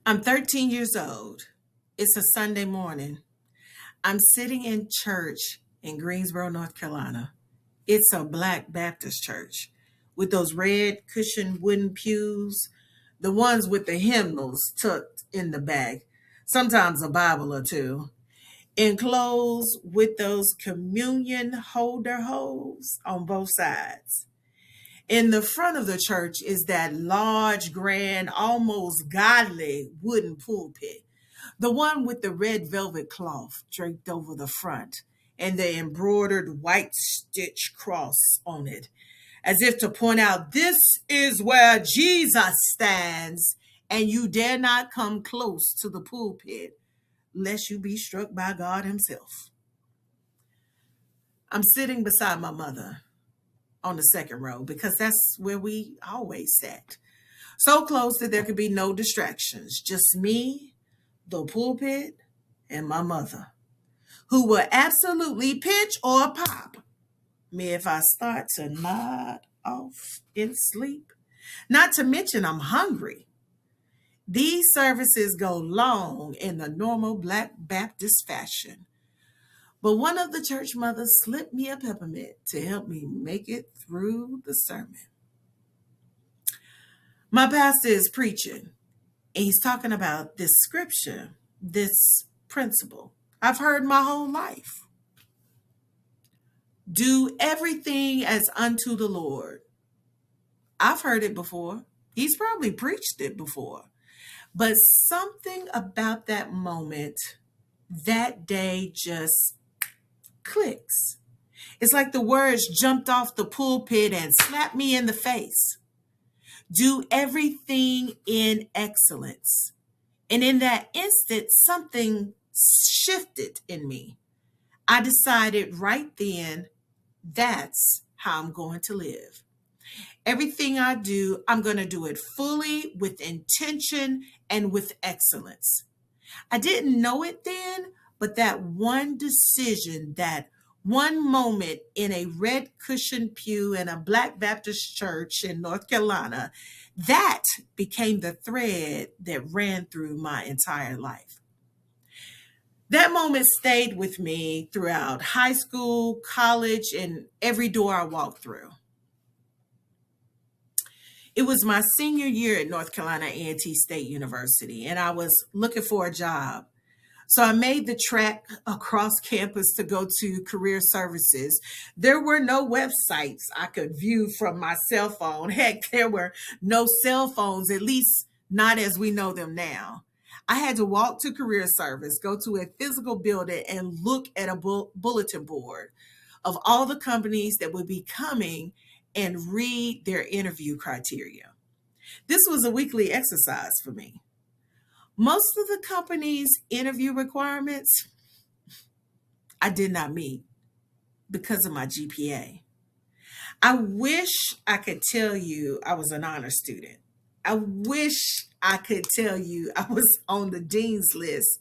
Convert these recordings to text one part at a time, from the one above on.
I'm 13 years old. It's a Sunday morning. I'm sitting in church in Greensboro, North Carolina. It's a Black Baptist church with those red cushioned wooden pews, the ones with the hymnals tucked in the back, sometimes a Bible or two, enclosed with those communion holder holes on both sides. In the front of the church is that large, grand, almost godly wooden pulpit, the one with the red velvet cloth draped over the front and the embroidered white stitch cross on it, as if to point out this is where Jesus stands, and you dare not come close to the pulpit lest you be struck by God Himself. I'm sitting beside my mother on the second row because that's where we always sat. So close that there could be no distractions, just me, the pulpit, and my mother, who will absolutely pitch or pop me if I start to nod off in sleep. Not to mention, I'm hungry. These services go long in the normal Black Baptist fashion, but one of the church mothers slipped me a peppermint to help me make it through the sermon. My pastor is preaching, and he's talking about this scripture, this principle I've heard my whole life. Do everything as unto the Lord. I've heard it before. He's probably preached it before. But something about that moment, that day just clicks. It's like the words jumped off the pulpit and slapped me in the face. Do everything in excellence. And in that instant, something shifted in me. I decided right then, that's how I'm going to live. Everything I do, I'm going to do it fully with intention and with excellence. I didn't know it then, but that one decision, that one moment in a red cushioned pew in a Black Baptist church in North Carolina, that became the thread that ran through my entire life. That moment stayed with me throughout high school, college, and every door I walked through. It was my senior year at North Carolina A&T State University, and I was looking for a job. So I made the trek across campus to go to career services. There were no websites I could view from my cell phone. Heck, there were no cell phones, at least not as we know them now. I had to walk to career service, go to a physical building, and look at a bulletin board of all the companies that would be coming and read their interview criteria. This was a weekly exercise for me. Most of the company's interview requirements I did not meet because of my GPA. I wish I could tell you I was an honor student. I wish I could tell you I was on the dean's list.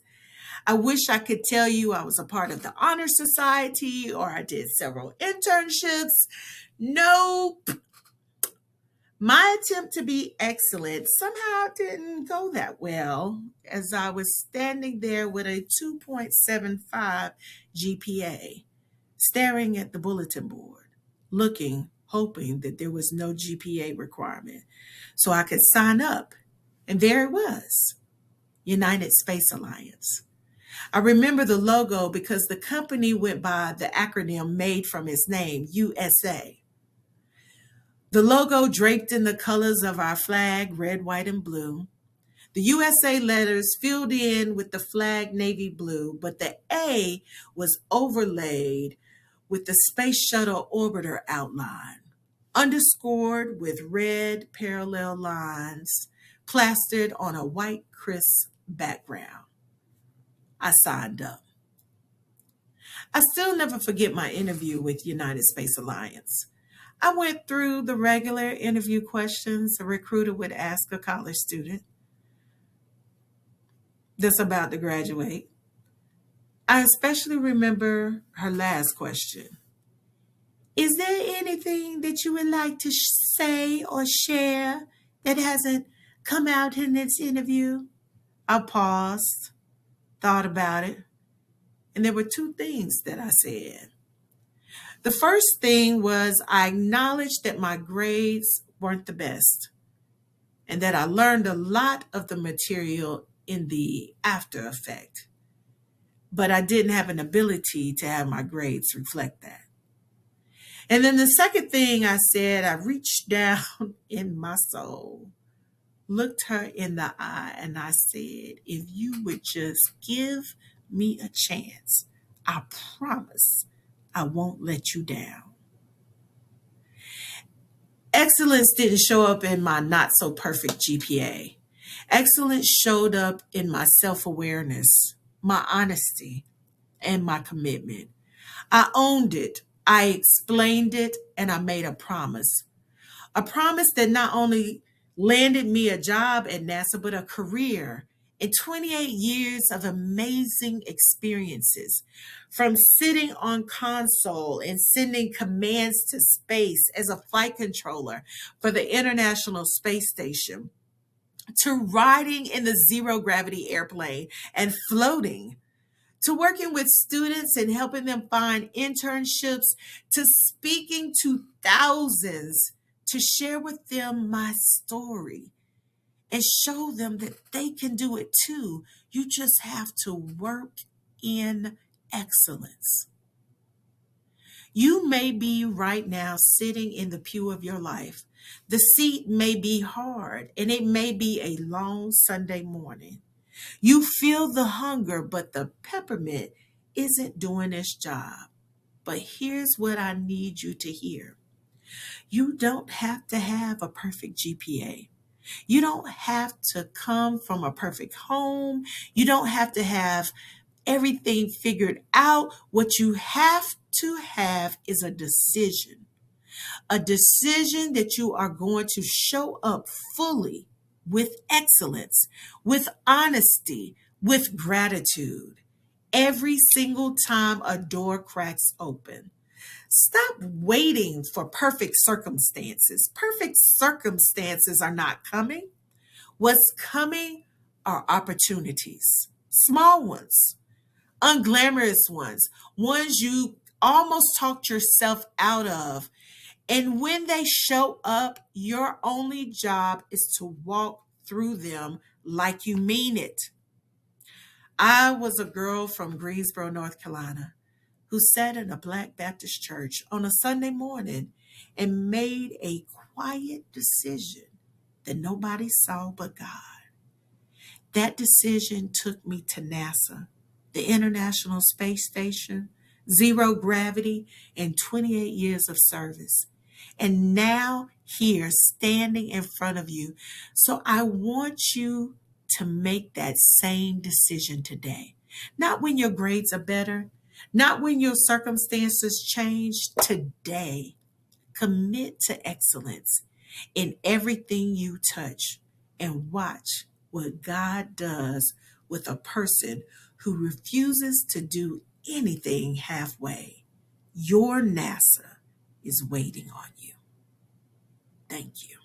I wish I could tell you I was a part of the Honor Society or I did several internships. Nope. My attempt to be excellent somehow didn't go that well as I was standing there with a 2.75 GPA, staring at the bulletin board, looking, hoping that there was no GPA requirement so I could sign up. And there it was, United Space Alliance. I remember the logo because the company went by the acronym made from its name, USA. The logo draped in the colors of our flag, red, white, and blue. The USA letters filled in with the flag navy blue, but the A was overlaid with the Space Shuttle Orbiter outline, underscored with red parallel lines plastered on a white crisp background. I signed up. I still never forget my interview with United Space Alliance. I went through the regular interview questions a recruiter would ask a college student that's about to graduate. I especially remember her last question. Is there anything that you would like to say or share that hasn't come out in this interview? I paused, thought about it, and there were two things that I said. The first thing was I acknowledged that my grades weren't the best and that I learned a lot of the material in the after effect, but I didn't have an ability to have my grades reflect that. And then the second thing I said, I reached down in my soul, looked her in the eye, and I said, if you would just give me a chance, I promise I won't let you down. Excellence didn't show up in my not so perfect GPA. Excellence showed up in my self awareness, my honesty, and my commitment. I owned it, I explained it, and I made a promise. A promise that not only landed me a job at NASA, but a career and 28 years of amazing experiences. From sitting on console and sending commands to space as a flight controller for the International Space Station, to riding in the zero gravity airplane and floating, to working with students and helping them find internships, to speaking to thousands to share with them my story and show them that they can do it too. You just have to work in excellence. You may be right now sitting in the pew of your life. The seat may be hard and it may be a long Sunday morning. You feel the hunger, but the peppermint isn't doing its job. But here's what I need you to hear. You don't have to have a perfect GPA. You don't have to come from a perfect home. You don't have to have everything figured out. What you have to have is a decision that you are going to show up fully with excellence, with honesty, with gratitude. Every single time a door cracks open. Stop waiting for perfect circumstances. Perfect circumstances are not coming. What's coming are opportunities, small ones, unglamorous ones you almost talked yourself out of. And when they show up, your only job is to walk through them like you mean it. I was a girl from Greensboro, North Carolina, who sat in a Black Baptist church on a Sunday morning and made a quiet decision that nobody saw but God. That decision took me to NASA, the International Space Station, zero gravity, and 28 years of service. And now here, standing in front of you. So I want you to make that same decision today. Not when your grades are better, not when your circumstances change. Today, commit to excellence in everything you touch and watch what God does with a person who refuses to do anything halfway. Your NASA is waiting on you. Thank you.